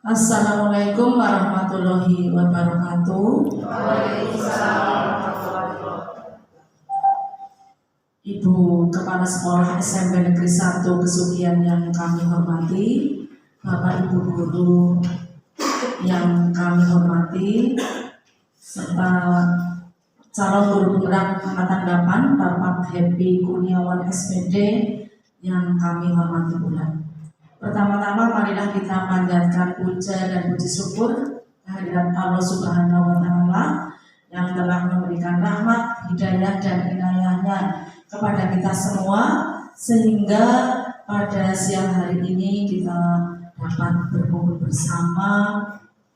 Assalamualaikum warahmatullahi wabarakatuh. Waalaikumsalam warahmatullahi wabarakatuh. Ibu Kepala Sekolah SMP Negeri 1 Kesugihan yang kami hormati, Bapak Ibu Guru yang kami hormati, serta calon guru penggerak angkatan 8 Bapak Happy Kurniawan SPD yang kami hormati pula. Pertama-tama marilah kita panjatkan puja dan puji syukur kehadirat Allah Subhanahu wa Ta'ala yang telah memberikan rahmat, hidayah dan inayahnya kepada kita semua, sehingga pada siang hari ini kita dapat berkumpul bersama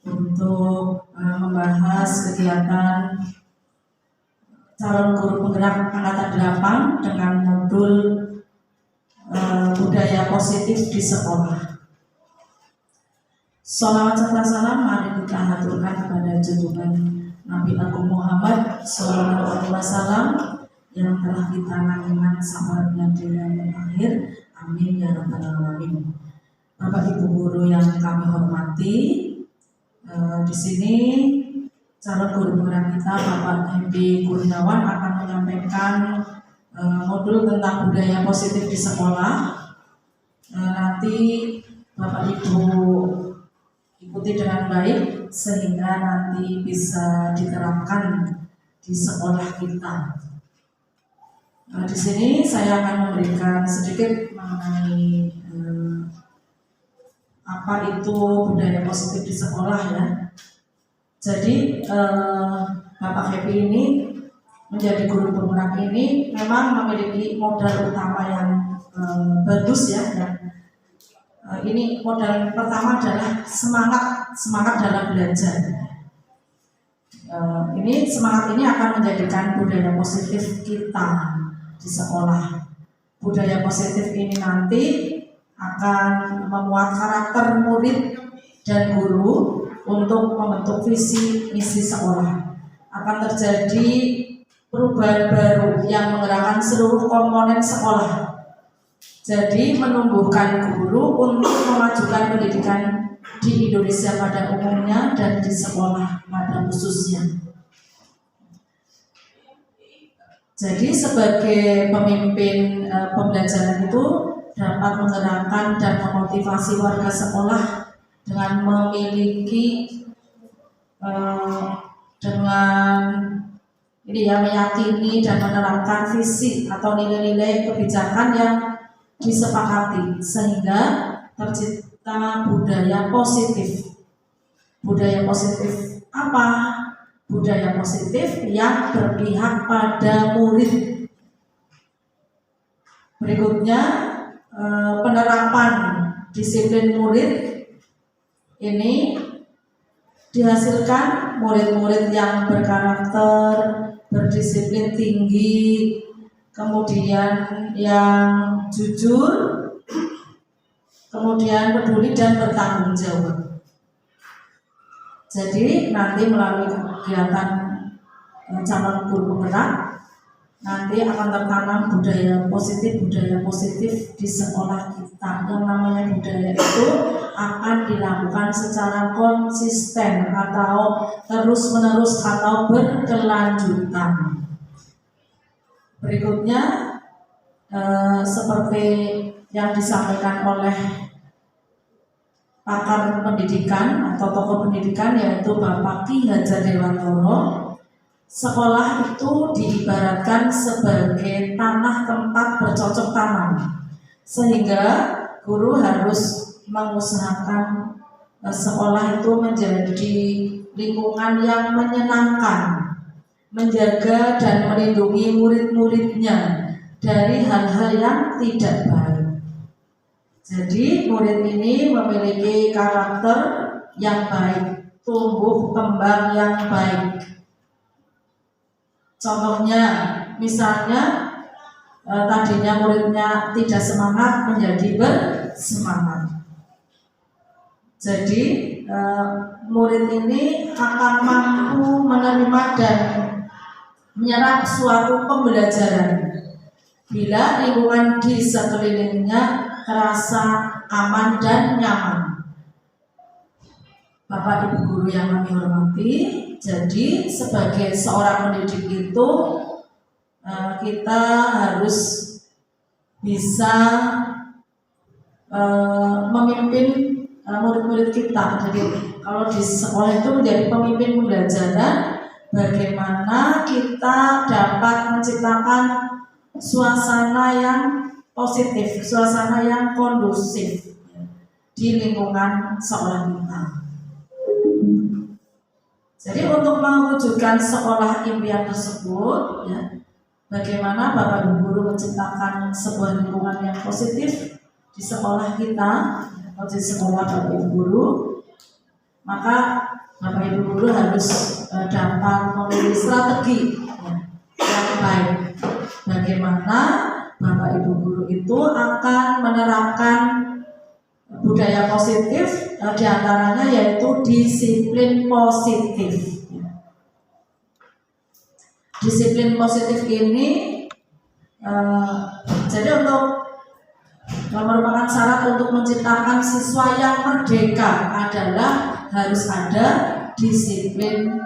untuk membahas kegiatan calon guru penggerak angkatan 8 dengan modul budaya positif di sekolah. Sholawat serta salam mari kita haturkan kepada junjungan Nabi Agung Muhammad Sallallahu Alaihi Wasallam yang telah kita nangikan sabarnya di yang akhir. Amin ya rabbal alamin. Bapak Ibu Guru yang kami hormati, di sini calon guru penggerak kita Bapak Happy Kurniawan akan menyampaikan modul tentang budaya positif di sekolah. Nanti Bapak Ibu ikuti dengan baik sehingga nanti bisa diterapkan di sekolah kita. Di sini saya akan memberikan sedikit mengenai apa itu budaya positif di sekolah ya. Jadi Bapak Happy ini menjadi guru penggerak ini memang memiliki modal utama yang bagus ya. Ini modal pertama adalah semangat dalam belajar. Ini semangat ini akan menjadikan budaya positif kita di sekolah. Budaya positif ini nanti akan memuat karakter murid dan guru untuk membentuk visi misi sekolah. Akan terjadi perubahan baru yang menggerakkan seluruh komponen sekolah. Jadi menumbuhkan guru untuk memajukan pendidikan di Indonesia pada umumnya dan di sekolah pada khususnya. Jadi sebagai pemimpin pembelajaran itu dapat menggerakkan dan memotivasi warga sekolah dengan memiliki meyakini dan menerapkan visi atau nilai-nilai kebijakan yang disepakati sehingga tercipta budaya positif. Budaya positif apa? Budaya positif yang berpihak pada murid. Berikutnya penerapan disiplin murid ini dihasilkan murid-murid yang berkarakter, berdisiplin tinggi, kemudian yang jujur, kemudian peduli dan bertanggung jawab. Jadi nanti melalui kegiatan calon guru penggerak nanti akan tertanam budaya positif di sekolah kita. Yang namanya budaya itu akan dilakukan secara konsisten atau terus-menerus atau berkelanjutan. Berikutnya seperti yang disampaikan oleh pakar pendidikan atau tokoh pendidikan yaitu Bapak Ki Hajar Dewantoro, sekolah itu diibaratkan sebagai tanah tempat bercocok tanam, sehingga guru harus mengusahakan sekolah itu menjadi lingkungan yang menyenangkan, menjaga dan melindungi murid-muridnya dari hal-hal yang tidak baik. Jadi murid ini memiliki karakter yang baik, tumbuh kembang yang baik. Contohnya, misalnya tadinya muridnya tidak semangat menjadi bersemangat. Jadi murid ini akan mampu menerima dan menyerap suatu pembelajaran bila lingkungan di sekelilingnya terasa aman dan nyaman. Bapak Ibu guru yang kami hormati, jadi sebagai seorang pendidik itu kita harus bisa memimpin murid-murid kita. Jadi kalau di sekolah itu menjadi pemimpin pembelajaran, bagaimana kita dapat menciptakan suasana yang positif, suasana yang kondusif di lingkungan sekolah kita. Jadi untuk mewujudkan sekolah impian tersebut, ya, bagaimana Bapak Ibu guru menciptakan sebuah lingkungan yang positif di sekolah kita, atau di sekolah Bapak Ibu guru, maka Bapak Ibu guru harus dapat memilih strategi yang baik. Bagaimana Bapak Ibu guru itu akan menerapkan budaya positif, diantaranya yaitu disiplin positif. Disiplin positif ini jadi merupakan syarat untuk menciptakan siswa yang merdeka adalah harus ada disiplin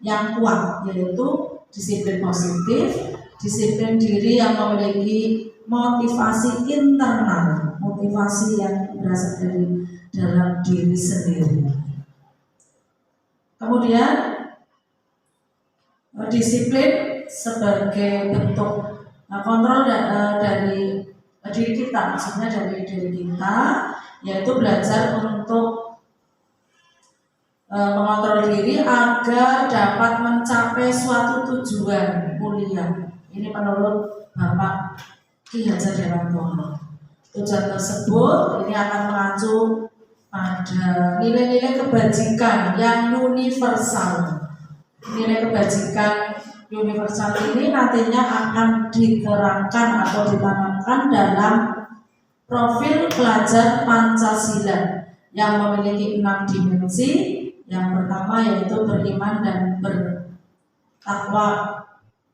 yang kuat, yaitu disiplin positif, disiplin diri yang memiliki motivasi internal, motivasi yang berasal dari dalam diri sendiri. Kemudian disiplin sebagai bentuk kontrol dari diri kita, maksudnya dari diri kita, yaitu belajar untuk mengontrol diri agar dapat mencapai suatu tujuan mulia. Ini menurut Bapak Ki Hajar Dewantono. Tujuan tersebut ini akan mengacu pada nilai-nilai kebajikan yang universal. Nilai kebajikan universal ini nantinya akan diterangkan atau ditanamkan dalam profil pelajar Pancasila yang memiliki 6 dimensi. Yang pertama yaitu beriman dan bertakwa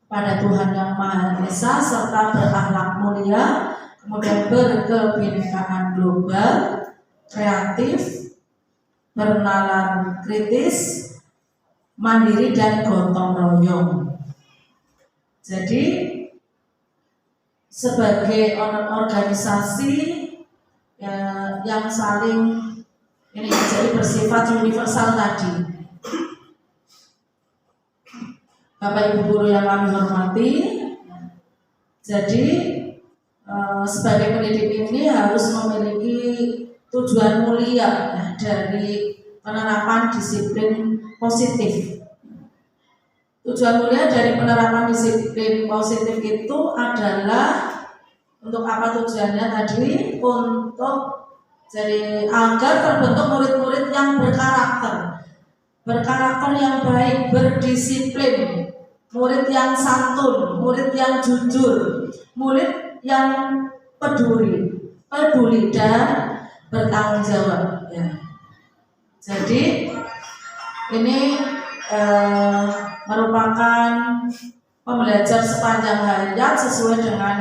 pada Tuhan Yang Maha Esa serta berakhlak mulia, kemudian berkebinekaan global, kreatif, bernalar kritis, mandiri dan gotong royong. Jadi sebagai organisasi yang saling ini jadi bersifat universal tadi, Bapak Ibu guru yang kami hormati, jadi sebagai pendidik ini harus memiliki tujuan mulia dari penerapan disiplin positif. Tujuan mulia dari penerapan disiplin positif itu adalah untuk apa tujuannya tadi? Untuk jadi agar terbentuk murid-murid yang berkarakter yang baik, berdisiplin, murid yang santun, murid yang jujur, murid yang peduli dan bertanggung jawab. Ya. Jadi ini merupakan pembelajar sepanjang hayat sesuai dengan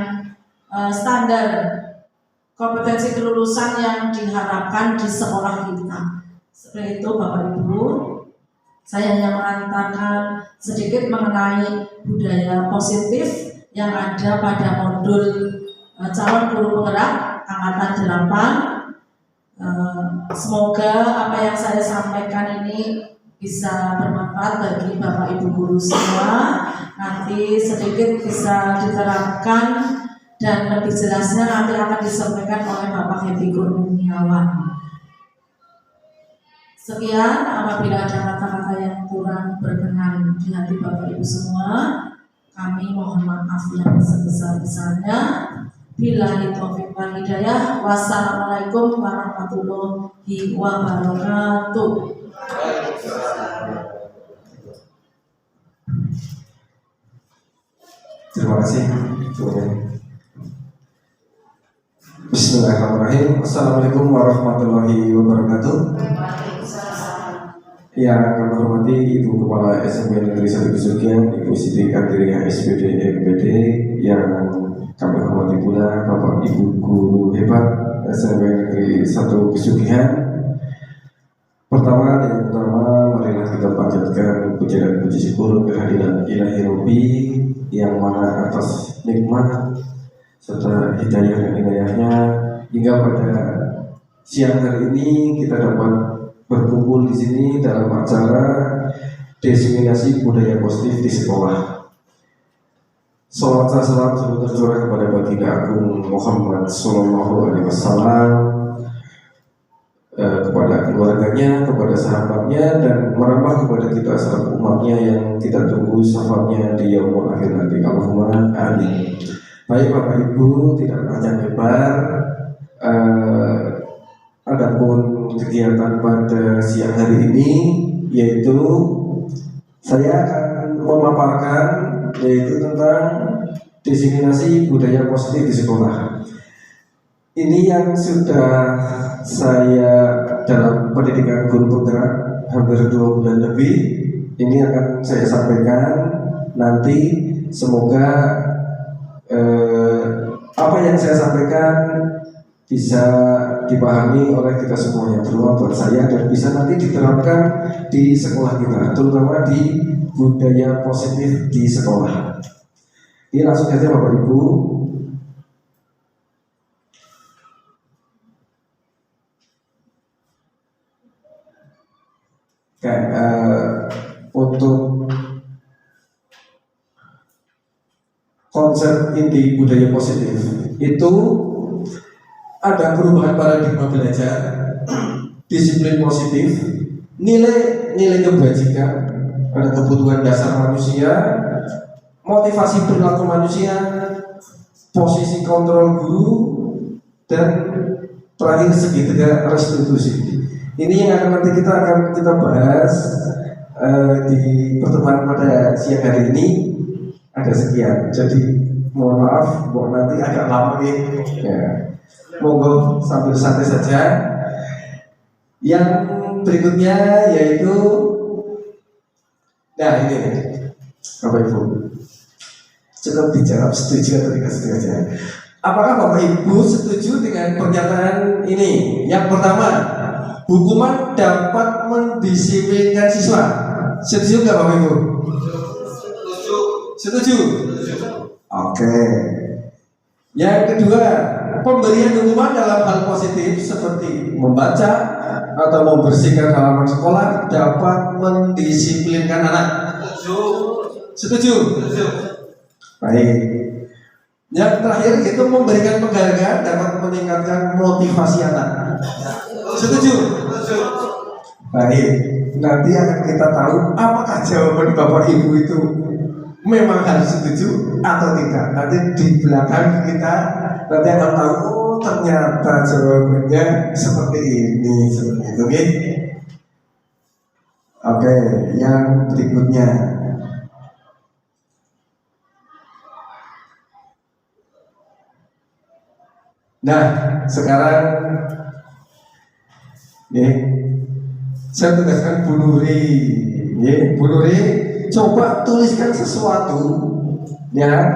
standar kompetensi kelulusan yang diharapkan di sekolah kita. Seperti itu Bapak Ibu. Saya hanya mengantarkan sedikit mengenai budaya positif yang ada pada modul calon guru penggerak angkatan 8. Semoga apa yang saya sampaikan ini bisa bermanfaat bagi Bapak Ibu guru semua. Nanti sedikit bisa diterapkan dan lebih jelasnya nanti akan disampaikan oleh Bapak Happy Kurniawan. Sekian, apabila ada kata-kata yang kurang berkenan di hati Bapak Ibu semua, kami mohon maaf yang sebesar-besarnya. Billahi taufiq wal hidayah. Wassalamualaikum warahmatullahi wabarakatuh. Terima kasih. Bismillahirrahmanirrahim. Assalamualaikum warahmatullahi wabarakatuh. Yang kami hormati Ibu Kepala SMP Negeri 1 Pesugihan, Ibu Siti Kartini SPD MPD. Yang kami hormati pula Bapak Ibu guru hebat SMP Negeri 1 Pesugihan. Pertama, dengan puja dan puji syukur kehadiran Ilahi Rabbi yang mana atas nikmat serta hidayah dan inayahnya hingga pada siang hari ini kita dapat berkumpul di sini dalam acara diseminasi budaya positif di sekolah. Salawat dan salam semoga tercurah kepada baginda Agung Muhammad Sallallahu Alaihi Wasallam, kepada keluarganya, kepada sahabatnya, dan merambah kepada kita selaku umatnya yang kita tunggu syafaatnya di yaumul akhir nanti. Allahumma amin. Baik Bapak Ibu, tidak panjang lebar. Adapun kegiatan pada siang hari ini yaitu saya akan memaparkan yaitu tentang diseminasi budaya positif di sekolah. Ini yang sudah saya dalam pendidikan guru penggerak hampir 2 bulan lebih. Ini akan saya sampaikan nanti. Semoga apa yang saya sampaikan bisa dipahami oleh kita semuanya, terutama buat saya, dan bisa nanti diterapkan di sekolah kita, terutama di budaya positif di sekolah. Ini langsung saja Bapak Ibu. Untuk konsep inti budaya positif itu ada perubahan paradigma belajar, disiplin positif, nilai kebajikan, ada kebutuhan dasar manusia, motivasi perilaku manusia, posisi kontrol guru, dan terakhir segitiga restitusi. Ini yang akan nanti kita bahas di pertemuan pada siang hari ini. Ada sekian. Jadi mohon maaf, nanti agak lama nih. Ya. Monggo sambil santai saja. Yang berikutnya yaitu, nah ini Bapak Ibu, cukup dijawab setuju atau tidak setuju aja. Apakah Bapak Ibu setuju dengan pernyataan ini? Yang pertama, hukuman dapat mendisiplinkan siswa. Setuju nggak Bapak Ibu? Setuju. Oke. Yang kedua, pemberian hukuman dalam hal positif seperti membaca atau membersihkan halaman sekolah dapat mendisiplinkan anak. Setuju. Baik. Yang terakhir itu memberikan penghargaan dapat meningkatkan motivasi anak. Setuju. Baik. Nanti akan kita tahu apakah jawaban Bapak Ibu itu memang harus setuju atau tidak. Nanti di belakang kita nanti akan tahu, oh ternyata jawabannya seperti ini, seperti itu. Oke, yang berikutnya. Nah, sekarang saya tugaskan Bu Nuri. Bu Nuri, coba tuliskan sesuatu ya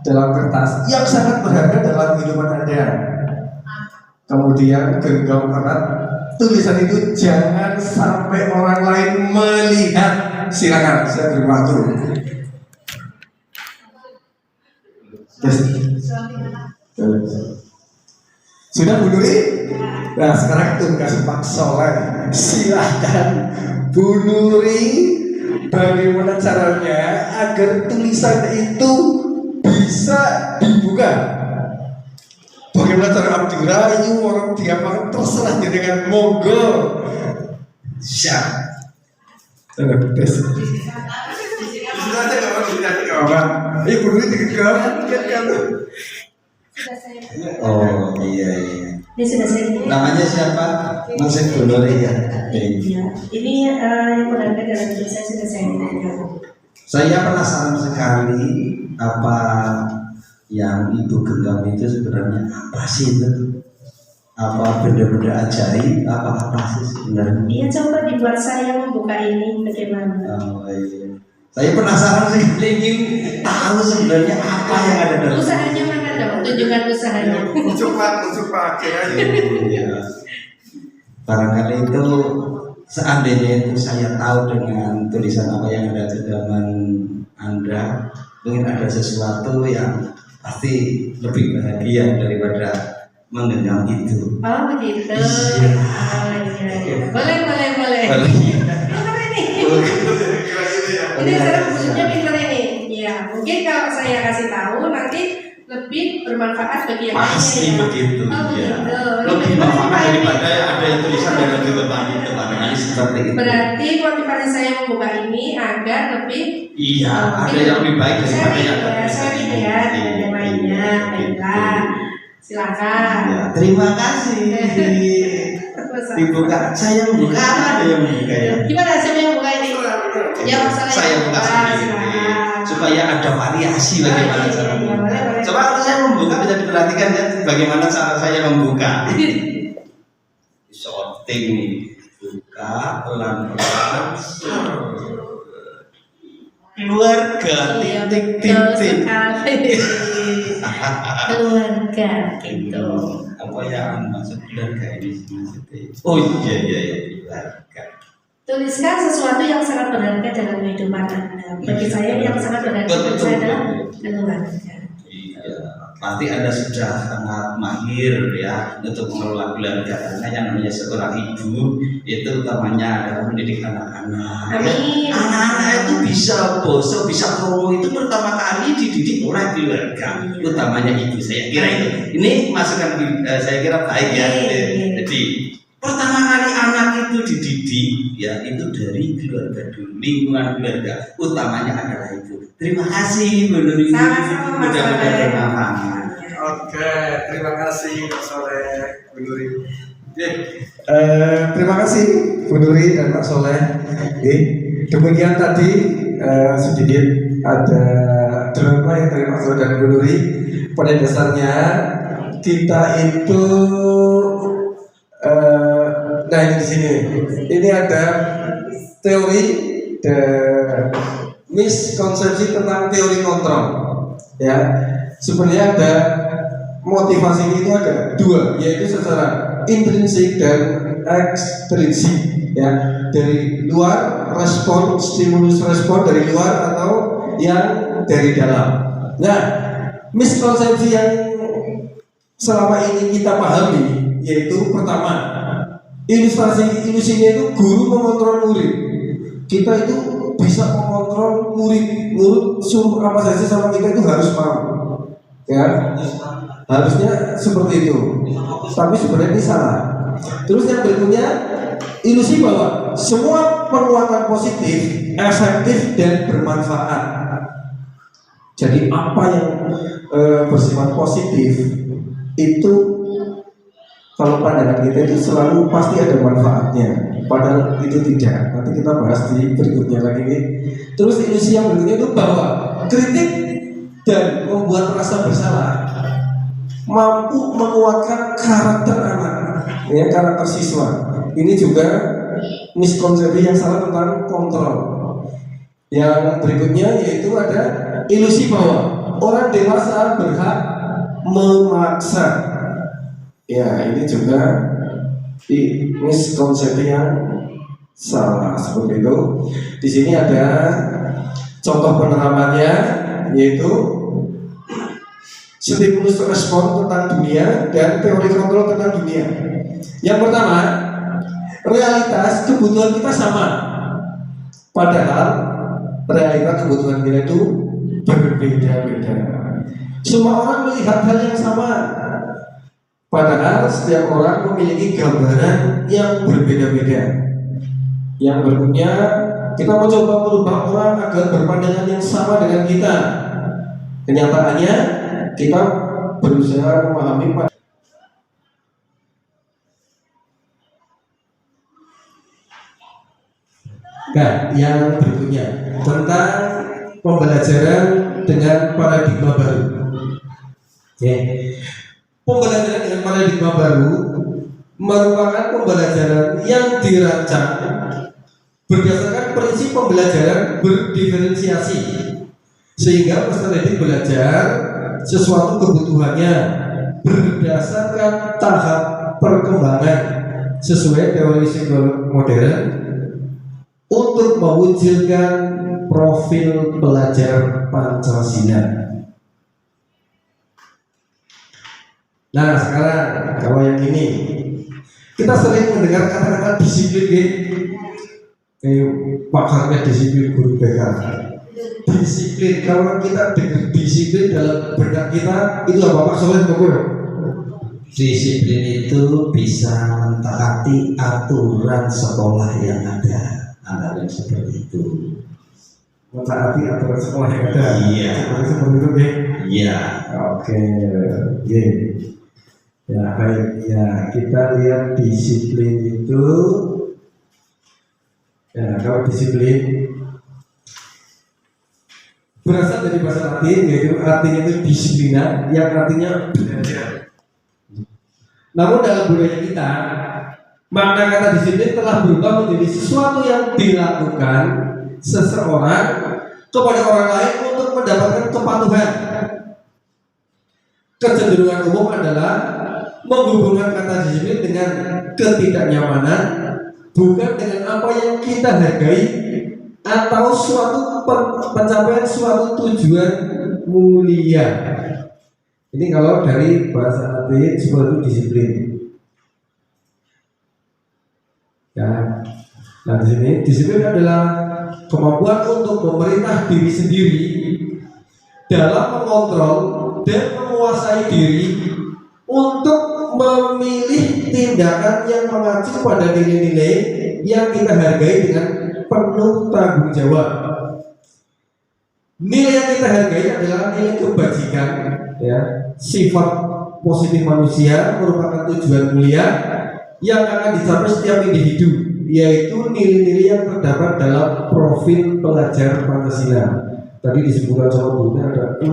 dalam kertas yang sangat berharga dalam kehidupan Anda. Kemudian genggam erat tulisan itu, jangan sampai orang lain melihat. Silakan, saya beri waktu. Sudah Bu Nuri? Nah sekarang tugas Pak Soleh. Silakan Bu Nuri, bagaimana caranya agar tulisan itu bisa dibuka? Bagaimana cara Abdirayu orang diapakan terserah dengan monggo. Siap. Tes. Sudah aja nggak apa-apa. Ini Bu Nuri digenggam kan? Oh iya. Ini sudah saya ini. Namanya siapa? Masih Bu Nuri ya. Iya. Ini yang berada dalam diri saya sudah saya ini. Saya penasaran sekali apa yang Ibu genggam itu sebenarnya apa sih itu? Apa benda-benda ajaib? Apa sih sebenarnya? Iya, coba dibuat saya membuka ini bagaimana? Oh iya. Saya penasaran sih, ingin tahu sebenarnya apa yang ada dalam. Usahanya mana dong? Tunjukkan usahanya. Coba aja. Iya. Barangkali itu seandainya itu saya tahu dengan tulisan apa yang ada di genggaman Anda, mungkin ada sesuatu yang pasti lebih bahagia daripada menggenggam itu. Oh begitu. Iya. Oh iya. Boleh. Boleh. Pintar ini. Ini cara wujudnya pintar ini. Ya, mungkin kalau saya kasih tahu nanti lebih bermanfaat bagi yang Pasti lainnya. begitu, Oh ya. begitu. Lebih bermanfaat daripada ada yang tulisan dan lebih berbanding terbanding seperti itu. Berarti motivasi saya membuka ini agar lebih Iya, ada yang lebih baik daripada yang ada sharing tulisan. ya dengan yang lainnya. Baiklah, silakan. Ya, terima kasih. Dibuka, saya buka, ada yang buka ya. Gimana siapa yang buka ini? Ya masalah Saya yang buka sendiri supaya ada variasi bagaimana cara membuka. Coba kalau saya membuka bisa diperhatikan ya bagaimana cara saya membuka. Sorting nih, buka pelan-pelan. Keluarga titik. Keluarga gitu. Apa yang maksud keluarga ini maksudnya? Oh iya keluarga. Tuliskan sesuatu yang sangat berharga dalam kehidupan Anda. Bagi saya yang sangat berharga bagi saya adalah keluarga. Iya, pasti Anda sudah sangat mahir ya untuk mengelola keluarga karena yang namanya seorang ibu itu utamanya adalah mendidik anak-anak. Amin. Anak-anak itu bisa boso, bisa kromo itu pertama kali dididik oleh keluarga, utamanya ibu. Saya kira itu. Ini masukan saya kira baik ya. Jadi pertama kali anak itu dididik ya itu dari keluarga dulu, lingkungan keluarga, utamanya adalah ibu. Terima kasih Bu Nuri. Sama-sama, Mas Mudah-mudahan Soleh. bermanfaat. Oke, terima kasih Pak Soleh, Bu Nuri. Terima kasih Bu Nuri dan Pak Soleh. Demikian tadi sedikit ada drama yang dari Pak Soleh dan Bu Nuri. Pada dasarnya kita itu nah ini di sini. Ini ada teori dan miskonsepsi tentang teori kontrol. Ya, sebenarnya ada motivasi itu ada dua, yaitu secara intrinsik dan ekstrinsik. Ya, dari luar respon, stimulus respon dari luar atau yang dari dalam. Nah, miskonsepsi yang selama ini kita pahami yaitu pertama, ilusinya itu guru mengontrol murid. Kita itu bisa mengontrol murid suruh apa saja sama kita itu harus mau, ya harusnya seperti itu. Tapi sebenarnya ini salah. Terus yang berikutnya, ilusi bahwa semua penguatan positif efektif dan bermanfaat. Jadi apa yang bersifat positif itu kalau pandangan kita itu selalu pasti ada manfaatnya, padahal itu tidak. Nanti kita bahas di berikutnya lagi nih. Terus ilusi yang berikutnya itu bahwa kritik dan membuat rasa bersalah mampu menguatkan karakter anak, ya karakter siswa. Ini juga miskonsepsi yang salah tentang kontrol. Yang berikutnya yaitu ada ilusi bahwa orang dewasa berhak memaksa. Ya, ini juga miskonsepsi yang salah seperti itu. Di sini ada contoh penerapannya yaitu stimulus respon tentang dunia dan teori kontrol tentang dunia. Yang pertama, realitas kebutuhan kita sama, padahal realitas kebutuhan kita itu berbeda-beda. Semua orang melihat hal yang sama, padahal setiap orang memiliki gambaran yang berbeda-beda. Yang berikutnya, kita mencoba merubah orang agar berpandangan yang sama dengan kita. Kenyataannya, kita berusaha memahami. Nah, yang berikutnya tentang pembelajaran dengan paradigma baru. Pembelajaran dengan paradigma baru merupakan pembelajaran yang dirancang berdasarkan prinsip pembelajaran berdiferensiasi, sehingga peserta didik belajar sesuatu kebutuhannya berdasarkan tahap perkembangan sesuai teori psikologi modern untuk mewujudkan profil pelajar Pancasila. Nah sekarang kalau yang ini kita sering mendengar kata-kata disiplin, pakarnya disiplin guru BK. Disiplin, kalau kita dengar disiplin dalam benak kita itu apa Pak Soleh? Disiplin itu bisa mentaati aturan sekolah yang ada, antara seperti itu. Mentaati aturan sekolah yang ada. Iya. Seperti itu, ya. Iya. Oke, ya. Ya baik, ya kita lihat disiplin itu. Ya kalau disiplin berasal dari bahasa Latin, yaitu artinya itu disiplina, yang artinya belajar. Namun dalam budaya kita, makna kata disiplin telah berubah menjadi sesuatu yang dilakukan seseorang kepada orang lain untuk mendapatkan kepatuhan. Kecenderungan umum adalah menghubungkan kata disiplin dengan ketidaknyamanan, bukan dengan apa yang kita hargai atau suatu pencapaian suatu tujuan mulia. Ini kalau dari bahasa Latin seperti disiplin. Ya. Nah di sini disiplin adalah kemampuan untuk memerintah diri sendiri dalam mengontrol dan menguasai diri untuk memilih tindakan yang mengacu pada nilai-nilai yang kita hargai dengan penuh tanggung jawab. Nilai yang kita hargai adalah nilai kebajikan, ya, sifat positif manusia merupakan tujuan mulia yang akan dicapai setiap individu, yaitu nilai-nilai yang terdapat dalam profil pelajar Pancasila. Tadi disebutkan sama Bu, ada 6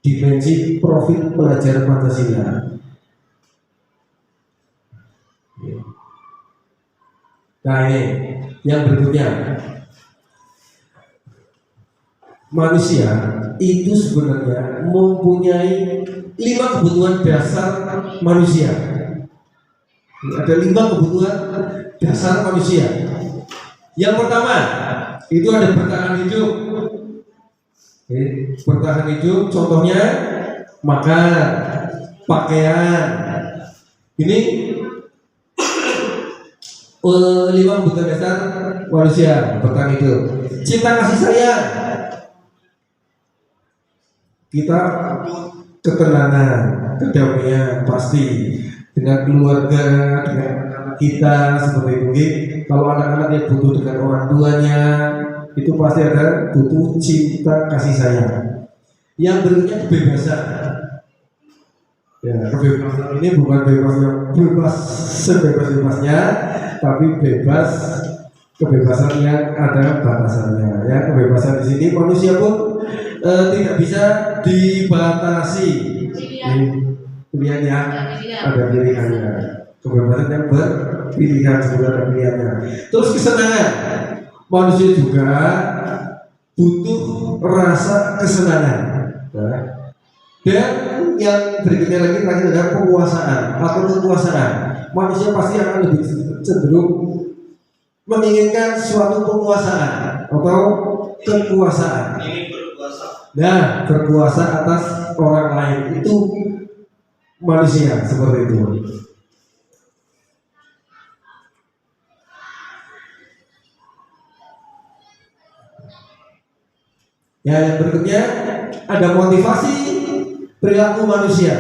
dimensi profil pelajar Pancasila. Nah ini yang berikutnya, manusia itu sebenarnya mempunyai 5 kebutuhan dasar manusia. Ada 5 kebutuhan dasar manusia. Yang pertama itu ada bertahan hidup. Bertahan hidup contohnya makan, pakaian. Ini 5 kebutuhan dasar manusia, bertahan hidup. Cinta kasih sayang, kita ketenangan, kedamaian pasti dengan keluarga, dengan anak kita seperti itu. Kalau anak-anak yang butuh dengan orang tuanya, itu pasti ada butuh cinta kasih sayang. Yang berikutnya kebebasan. Ya, kebebasan ini bukan bebas yang bebas sebebas-bebasnya, tapi bebas kebebasan yang ada batasannya. Ya, kebebasan di sini manusia pun tidak bisa dibatasi. Pilihannya ada pilihannya. Kebebasan yang berpilihan juga ada pilihannya. Terus kesenangan, manusia juga butuh rasa kesenangan. Ya. Dan yang berikutnya lagi terakhir adalah penguasaan atau kekuasaan. Manusia pasti akan lebih cenderung menginginkan suatu penguasaan atau kekuasaan. Nah, berkuasa atas orang lain itu manusia seperti itu. Ya, yang berikutnya ada motivasi perilaku manusia.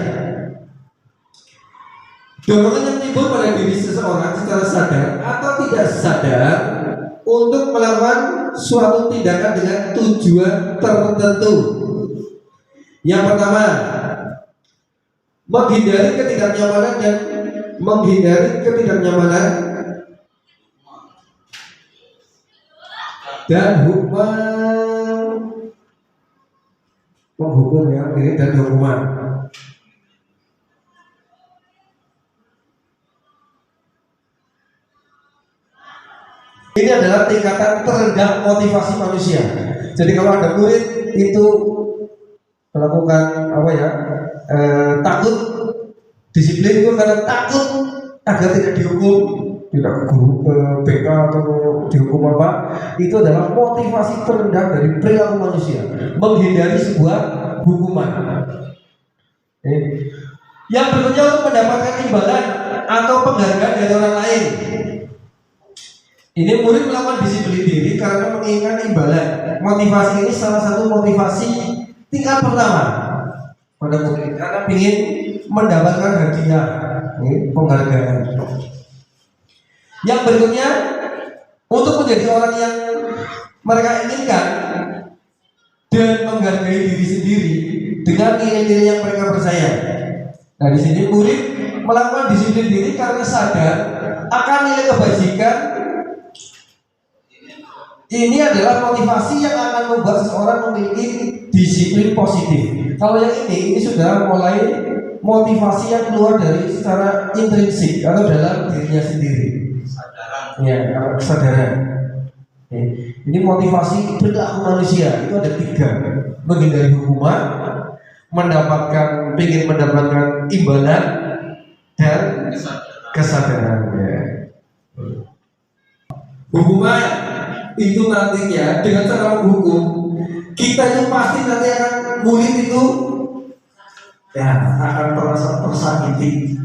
Dorongan yang timbul pada diri seseorang secara sadar atau tidak sadar untuk melakukan suatu tindakan dengan tujuan tertentu. Yang pertama, menghindari ketidaknyamanan dan menghukum ya, ini dan hukuman. Ini adalah tingkatan terendah motivasi manusia. Jadi kalau ada murid itu melakukan apa ya, takut, disiplin itu karena takut agar tidak dihukum, tidak ke guru, ke BK atau dihukum apa, itu adalah motivasi terendah dari perilaku manusia, menghindari sebuah hukuman. Yang berikutnya untuk mendapatkan imbalan atau penghargaan dari orang lain. Ini murid melakukan disiplin diri karena menginginkan imbalan. Motivasi ini salah satu motivasi tingkat pertama pada murid karena ingin mendapatkan hadiah, penghargaan. Yang berikutnya untuk menjadi orang yang mereka inginkan dan menghargai diri sendiri dengan nilai-nilai yang mereka percaya. Nah, di sini murid melakukan disiplin diri karena sadar akan nilai kebajikan. Ini adalah motivasi yang akan membuat seseorang memiliki disiplin positif. Kalau yang ini sudah mulai motivasi yang keluar dari secara intrinsik atau dalam dirinya sendiri. Ya, kesadaran. Ini motivasi perilaku manusia itu ada 3: menghindari hukuman, ingin mendapatkan imbalan, dan kesadaran. Ya. Hukuman itu nantinya dengan cara menghukum kita itu pasti nanti akan murid itu ya akan merasa tersakiti,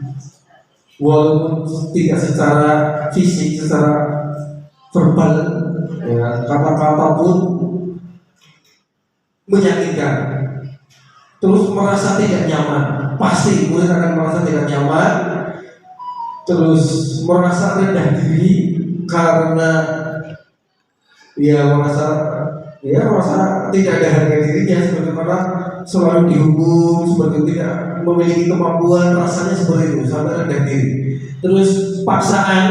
walaupun tidak secara fisik, secara verbal, ya, kata-kata pun menyakitkan. Terus merasa tidak nyaman, pasti murid akan merasa tidak nyaman. Terus merasa rendah diri karena merasa tidak ada harga dirinya, seperti mana selalu dihukum, seperti tidak memiliki kemampuan, rasanya seperti itu, sampai rendah diri. Terus paksaan,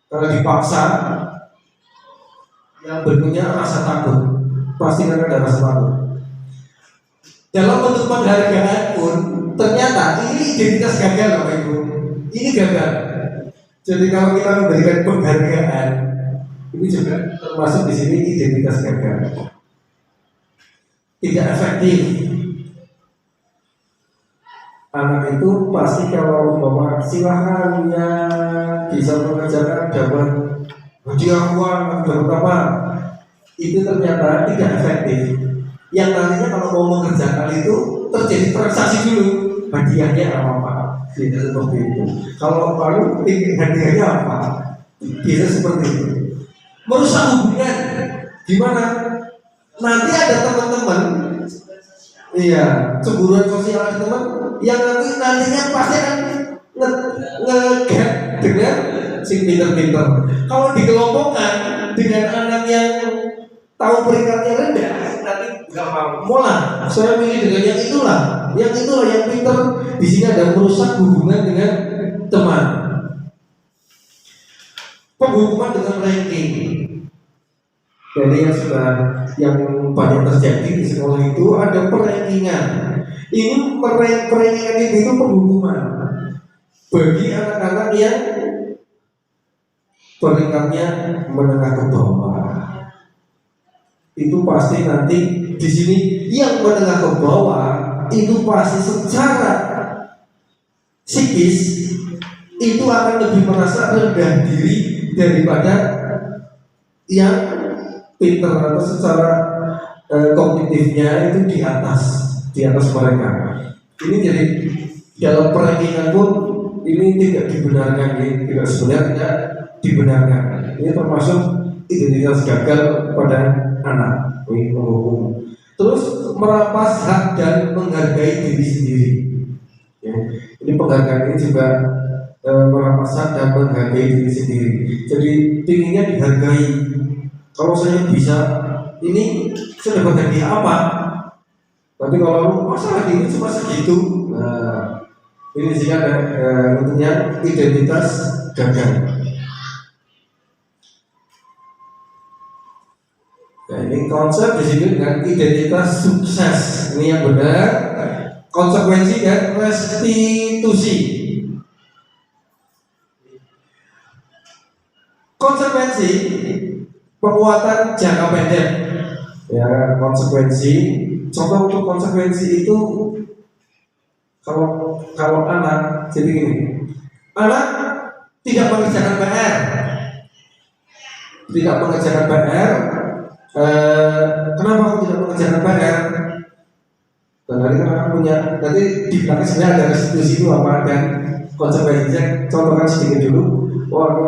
kalau dipaksa, yang berikutnya rasa takut, pasti akan ada rasa takut. Dalam bentuk penghargaan pun ternyata ini identitas gagal, Bapak Ibu. Ini gagal. Jadi kalau kita memberikan penghargaan, ini juga termasuk di sini identitas gagal. Tidak efektif. Anak itu pasti kalau bawa silahkan ya bisa mengerjakan dapat hadiah uang, dapat apa, itu ternyata tidak efektif. Yang nantinya kalau mau mengerjakan itu terjadi transaksi dulu, hadiahnya apa? Tidak seperti itu. Kalau baru tinggi hadiahnya apa? Bisa seperti itu. Merusak hubungan. Gimana? Nanti ada teman-teman, iya, cemburuan sosial ada teman yang nantinya pasti akan nge-get dengan si pinter-pinter. Kalau dikelompokkan dengan anak yang tahu peringkatnya rendah, nanti nggak mau. Mola, saya pilih dengan yang itulah yang pinter. Di sini ada merusak hubungan dengan teman. Penghukuman dengan ranking. Jadi yang banyak terjadi di sekolah itu ada perankingan. Ini perankingan itu penghukuman bagi anak-anak yang peringkatnya menengah ke bawah. Itu pasti nanti di sini yang menengah ke bawah itu pasti secara psikis itu akan lebih merasa rendah diri daripada yang pinter atau secara kognitifnya itu di atas mereka. Ini jadi dalam perankingan pun ini tidak dibenarkan, tidak sebenarnya tidak dibenarkan. Ini termasuk identitas gagal pada anak, penghukum. Terus merampas hak dan menghargai diri sendiri. Ya. Ini penghargaan ini juga merampas hak dan menghargai diri sendiri. Jadi pinginnya dihargai. Kalau saya bisa, ini saya dapat hadiah apa? Tapi kalau masa ini cuma segitu, nah ini sih ada tentunya identitas gagal. Nah, ini konsep di sini dengan identitas sukses. Ini yang benar, konsekuensi dan restitusi. Konsekuensi penguatan jangka pendek. Ya, konsekuensi. Contoh untuk konsekuensi itu kalau anak jadi gini, anak tidak mengerjakan PR, tidak mengerjakan PR. Kenapa aku tidak mengerjakan PR? Barangkali kan anak punya, nanti di belakang sebenarnya ada restitusi itu apa dan konsekuensinya. Contohkan sedikit dulu.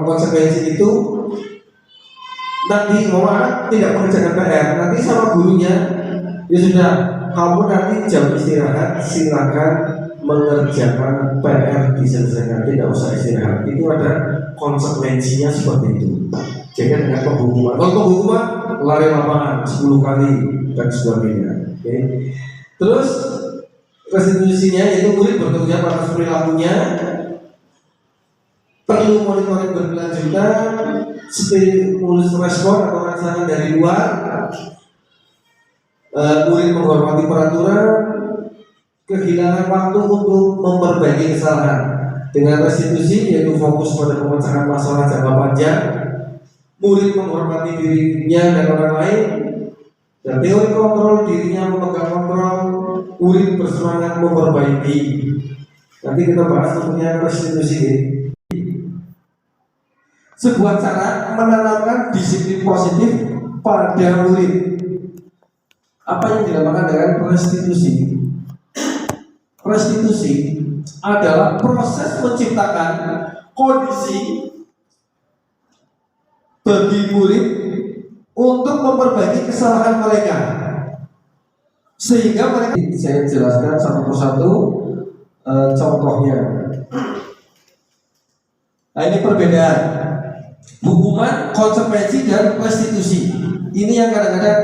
Konsekuensi itu nanti mau anak tidak mengerjakan PR, nanti sama gurunya, ya sudah, kamu nanti jam istirahat silakan mengerjakan PR diselesaikan, tidak usah istirahat. Itu ada konsekuensinya seperti itu. Jadi dengan penghukuman. Kalau penghukuman lari lapangan 10 kali dan sebagainya. Oke. Terus restitusinya yaitu murid bertanggung jawab atas perilakunya, perlu monitoring berkelanjutan, stimulus respon atau rangsangan dari luar, murid menghormati peraturan, kehilangan waktu untuk memperbaiki kesalahan. Dengan restitusi yaitu fokus pada pemecahan masalah jangka panjang, murid menghormati dirinya dan orang lain, dan teori kontrol dirinya memegang kontrol, murid bersemangat memperbaiki. Nanti kita bahas tentunya restitusi ini. Sebuah cara menanamkan disiplin positif pada murid. Apa yang dinamakan dengan restitusi? Restitusi adalah proses menciptakan kondisi bagi murid untuk memperbaiki kesalahan mereka, sehingga mereka, saya jelaskan satu persatu contohnya. Nah, ini perbedaan hukuman, konsekuensi, dan restitusi. Ini yang kadang-kadang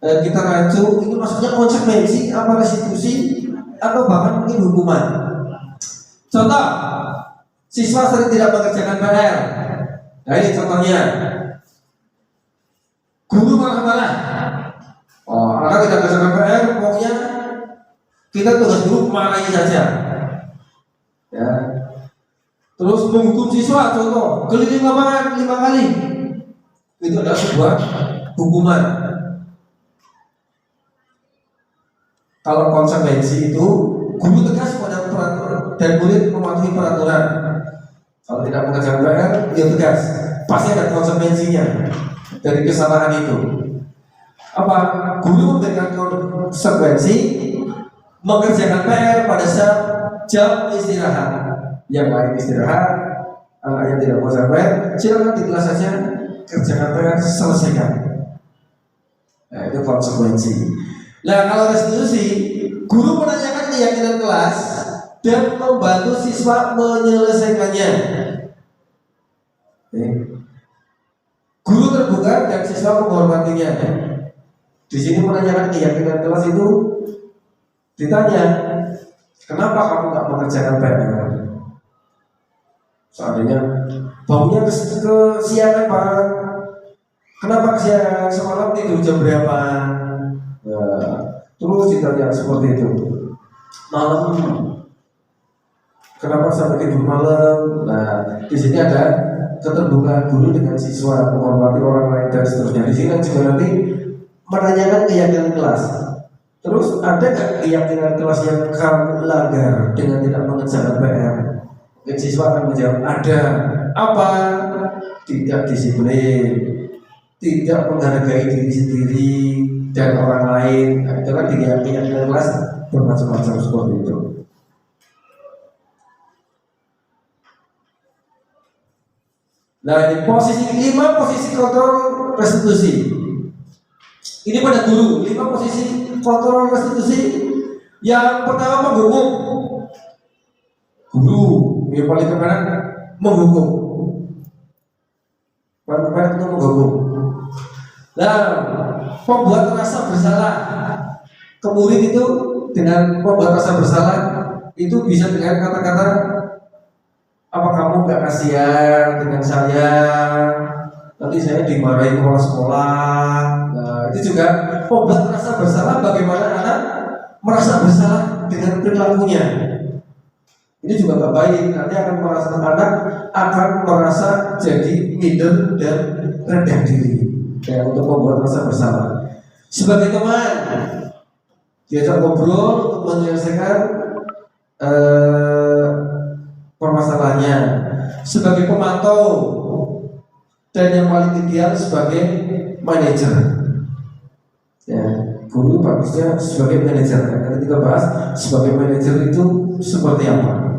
kita rancu, ini maksudnya konsekuensi apa restitusi atau bahkan mungkin hukuman. Contoh, siswa sering tidak mengerjakan PR. Nah, ini contohnya. Guru marah-marah. Oh, anak tidak mengerjakan PR, pokoknya kita tugas guru marahi saja. Ya. Terus menghukum siswa, contoh, keliling lapangan 5 kali. Itu adalah sebuah hukuman. Kalau konsekuensi itu guru tegas pada peraturan dan murid mematuhi peraturan. Kalau tidak mengerjakan PR, dia tegas. Pasti ada konsekuensinya dari kesalahan itu. Apa? Guru memberikan konsekuensi mengerjakan PR pada saat jam istirahat. Yang lain istirahat, anak yang tidak mau PR, silakan di kelas saja kerjakan PR, selesaikan. Nah, itu konsekuensi. Nah, kalau restitusi, guru menanyakan keyakinan kelas dan membantu siswa menyelesaikannya. Guru terbuka dan siswa menghormatinya. Di sini menanyakan keyakinan kelas itu ditanya, kenapa kamu tak mengerjakan PR? Seandainya bangunnya kesiangan Pak, kenapa kesiangan, semalam tidur jam berapa? Terus ditanya seperti itu. Malam, kenapa sampai tidur malam? Nah, di sini ada keterbukaan guru dengan siswa, menghormati orang lain dan seterusnya. Di sini juga nanti menanyakan keyakinan kelas. Terus ada nggak keyakinan kelas yang kamu langgar dengan tidak mengerjakan PR? Dan siswa akan menjawab ada. Apa? Tidak disiplin, tidak menghargai diri sendiri dan orang lain. Nah, itu kan keyakinan kelas bermacam-macam seperti itu. Nah, ini posisi 5 posisi kontrol restitusi. Ini pada guru, 5 posisi kontrol restitusi. Yang pertama menghukum. Guru yang paling terkadang menghukum. Paling terkadang itu menghukum. Nah, membuat rasa bersalah. Ke murid itu dengan membuat rasa bersalah itu bisa dengan kata-kata, apa kamu nggak kasihan dengan saya? Nanti saya dimarahi kepala sekolah. Nah, itu juga membuat rasa bersalah. Bagaimana anak merasa bersalah dengan perilakunya? Ini juga nggak baik. Nanti akan merasa anak akan merasa jadi minder dan rendah diri. Ya, untuk membuat rasa bersalah. Sebagai teman, diajak ngobrol untuk menyelesaikan permasalahannya. paling ideal sebagai manajer. Ya, guru bagusnya sebagai manajer. Nanti kita bahas sebagai manajer itu seperti apa.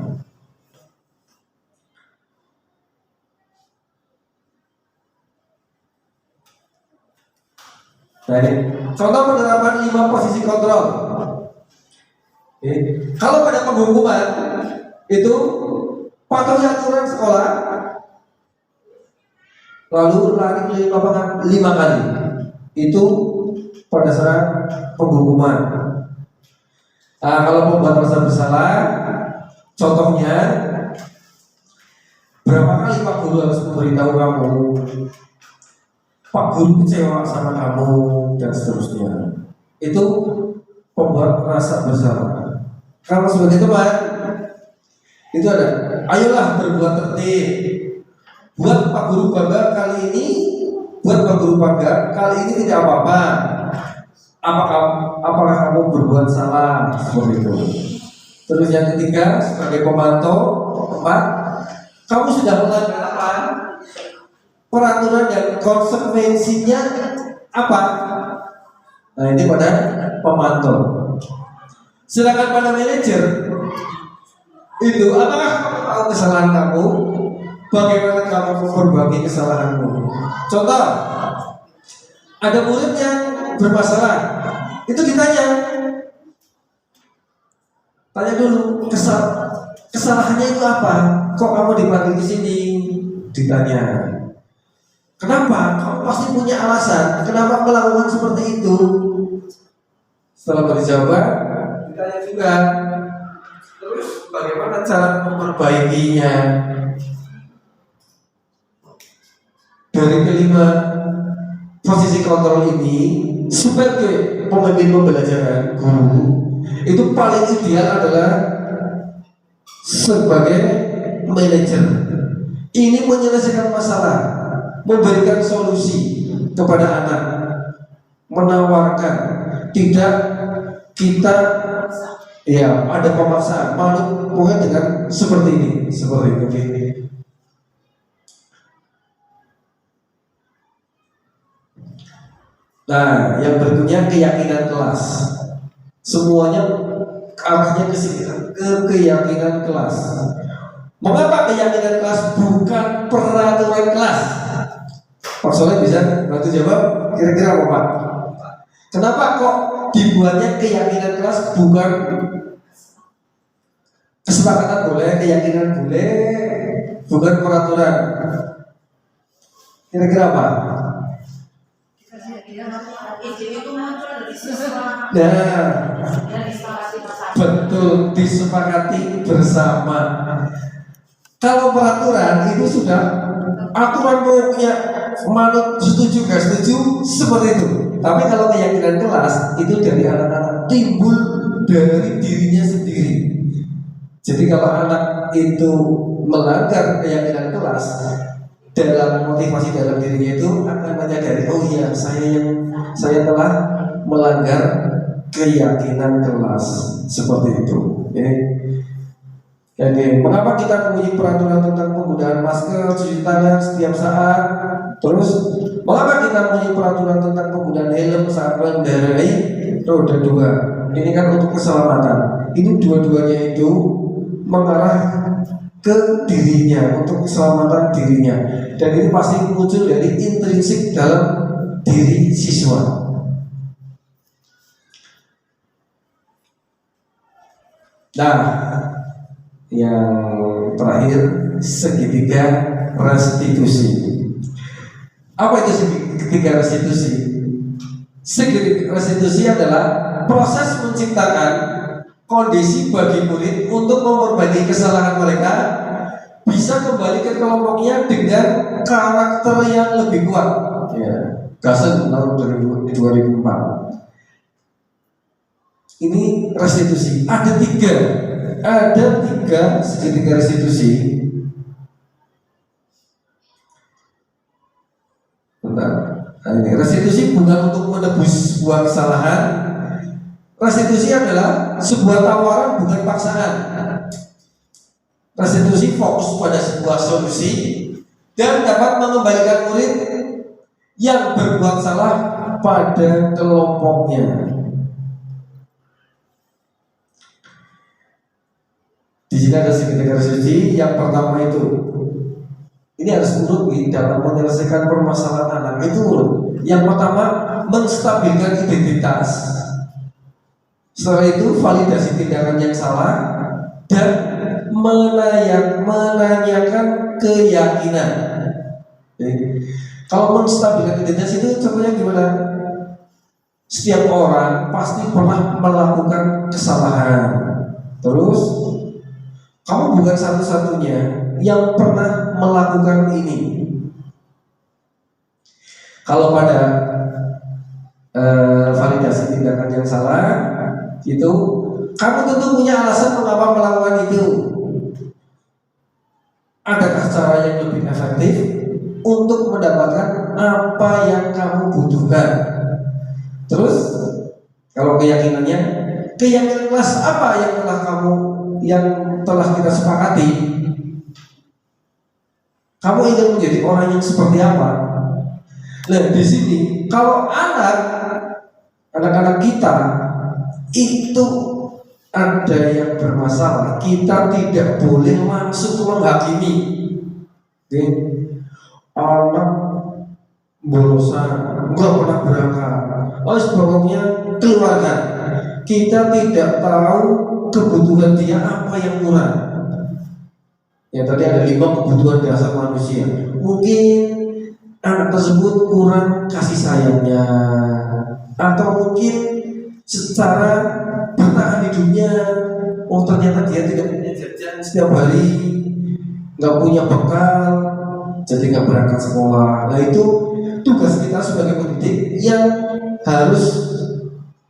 Nah, ini contoh penerapan 5 posisi kontrol. Kalau pada penghukuman itu patuhi aturan sekolah, lalu lari keliling lapangan 5 kali. Itu pada saat penghukuman. Nah, kalau pembuat merasa bersalah, contohnya berapa kali Pak Guru harus memberitahu kamu, Pak Guru kecewa sama kamu, dan seterusnya. Itu pembuat rasa bersalah. Kalau sebagai teman, itu ada, ayolah berbuat tertib. Buat Pak Guru bangga kali ini, buat Pak Guru bangga kali ini tidak apa-apa. Apakah kamu berbuat salah seperti itu? Terus yang ketiga, sebagai pemantau, keempat, kamu sudah melanggar apa? Peraturan dan konsekuensinya apa? Nah, ini pada pemantau. Sedangkan pada manajer itu, apakah kamu tahu kesalahan kamu? Bagaimana kamu memperbaiki kesalahanmu? Contoh, ada murid yang bermasalah, itu ditanya, tanya dulu kesalahannya itu apa? Kok kamu dipanggil di sini? Ditanya. Kenapa? Kamu pasti punya alasan. Kenapa melakukan seperti itu? Setelah dijawab, ditanya juga. Terus bagaimana cara memperbaikinya? Dari kelima posisi kontrol ini, sebagai pemimpin pembelajaran guru, itu paling ideal adalah sebagai manajer. Ini menyelesaikan masalah, memberikan solusi kepada anak, menawarkan, tidak kita ya ada pemaksaan, malu pokoknya dengan seperti ini. Nah, yang berikutnya keyakinan kelas. Semuanya arahnya ke sini, ke keyakinan kelas. Mengapa keyakinan kelas bukan peraturan kelas? Pak Soleh bisa bantu jawab? Kira-kira apa Pak? Kenapa kok dibuatnya keyakinan kelas bukan kesepakatan boleh, keyakinan boleh, bukan peraturan? Kira-kira apa? Nah, betul, disepakati bersama. Kalau peraturan itu sudah aturan punya manut setuju gak setuju seperti itu. Tapi kalau keyakinan kelas itu dari anak-anak, timbul dari dirinya sendiri. Jadi kalau anak itu melanggar keyakinan kelas, dalam motivasi dalam dirinya itu akan menyadari, oh iya saya telah melanggar keyakinan kelas seperti itu. Jadi mengapa kita mempunyai peraturan tentang penggunaan masker, cuci tangan setiap saat? Terus mengapa kita mempunyai peraturan tentang penggunaan helm saat mengendarai roda 2? Ini kan untuk keselamatan. Ini dua-duanya itu mengarah ke dirinya, untuk keselamatan dirinya, dan ini pasti muncul dari intrinsik dalam diri siswa. Nah, yang terakhir, segitiga restitusi. Apa itu segitiga restitusi? Segitiga restitusi adalah proses menciptakan kondisi bagi murid untuk memperbaiki kesalahan mereka, bisa kembali ke kelompoknya dengan karakter yang lebih kuat. Ya, Gasen tahun 2004. Ini restitusi. Ada tiga segitiga restitusi. Bentar. Nah, ini restitusi bukan untuk menebus sebuah kesalahan. Restitusi adalah sebuah tawaran, bukan paksaan. Restitusi fokus pada sebuah solusi dan dapat mengembalikan murid yang berbuat salah pada kelompoknya. Di sini ada segitiga resolusi. Yang pertama itu, ini harus urut dalam menyelesaikan permasalahan anak itu urut. Yang pertama, menstabilkan identitas. Setelah itu validasi tindakan yang salah dan menanyakan keyakinan. Jadi, kalau menstabilkan identitas itu contohnya gimana? Setiap orang pasti pernah melakukan kesalahan. Terus kamu bukan satu-satunya yang pernah melakukan ini. Kalau pada validasi tindakan yang salah itu, kamu tentu punya alasan mengapa melakukan itu. Adakah cara yang lebih efektif untuk mendapatkan apa yang kamu butuhkan? Terus kalau keyakinan kelas apa yang telah kita sepakati? Kamu ingin menjadi orang yang seperti apa? Nah, di sini kalau anak-anak kita itu ada yang bermasalah, kita tidak boleh langsung menghakimi. Oke? Anak bolosan, enggak pernah berangkat. Pokoknya keluarga. Kita tidak tahu kebutuhan dia apa yang kurang. Ya tadi ada 5 kebutuhan dasar manusia. Mungkin anak tersebut kurang kasih sayangnya, atau mungkin secara bertahan hidupnya, ternyata dia tidak punya jajan setiap hari, nggak punya bekal, jadi nggak berangkat sekolah. Nah itu tugas kita sebagai pendidik yang harus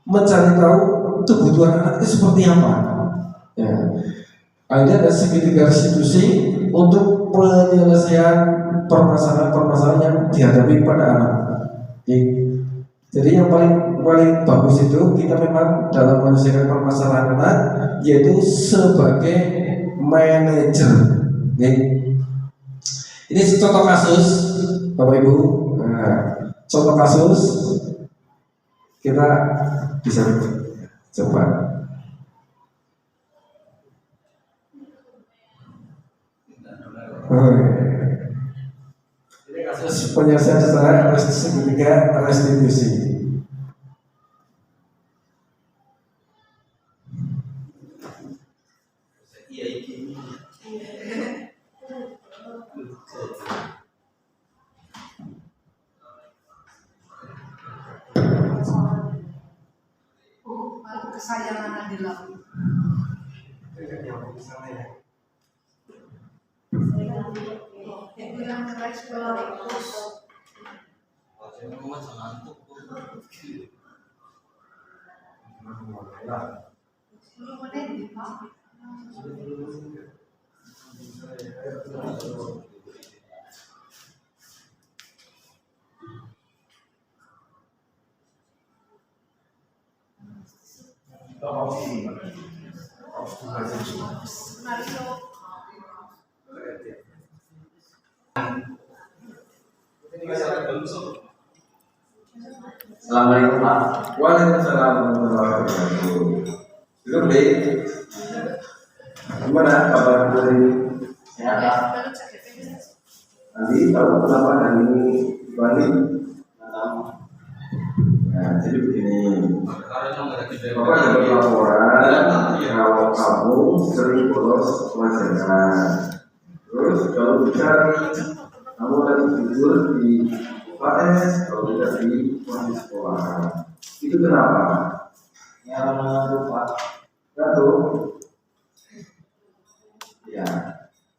mencari tahu kebutuhan anak itu seperti apa. Ya. Ada segitiga restitusi untuk penyelesaian permasalahan-permasalahan yang dihadapi pada anak. Oke. Jadi yang paling bagus itu kita memang dalam menyelesaikan permasalahan anak, yaitu sebagai manajer. Oke. Ini contoh kasus, Bapak Ibu. Nah, contoh kasus kita bisa coba. Ini kasus penyelesaian secara segitiga restitusi. Kesayangan adalah yang keras berlakus. Assalamualaikum Pak. Waalaikumsalam warahmatullahi wabarakatuh. Belum deh. Gimana kabar hari ini? Sehat. Nanti tahu kenapa hari ini di Bali? Nah, jadi begini. Bapak dapat laporan kalau kamu sering bolos pelajaran. Terus kalau bisa kamu lagi tidur di UKS, kalau tidak di sekolah. Itu kenapa? Ya, lupa. Satu. Ya,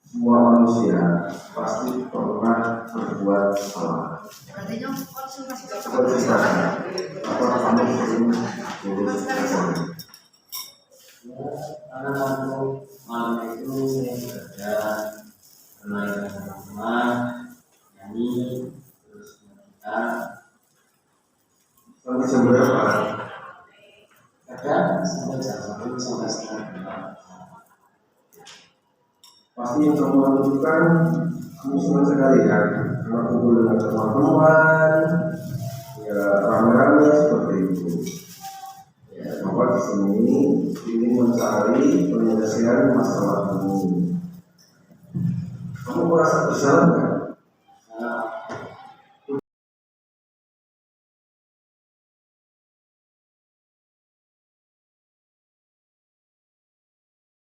semua manusia pasti pernah berbuat salah. Artinya konsultasi Seperti saya, apa kamu sering bolos pelajaran? Anak-anak malam itu belajar menaikkan rumah, nyanyi, terus kita Sampai jam berapa? kadang sampai jam 1 sampai setengah 2. Pasti yang kamu lakukan kamu senang sekali kan karena kumpul dengan teman-teman, ya rame-rame seperti itu. Ya, Bapak di sini ingin mencari penyelesaian masalah ini. Kamu merasa bersalah nggak?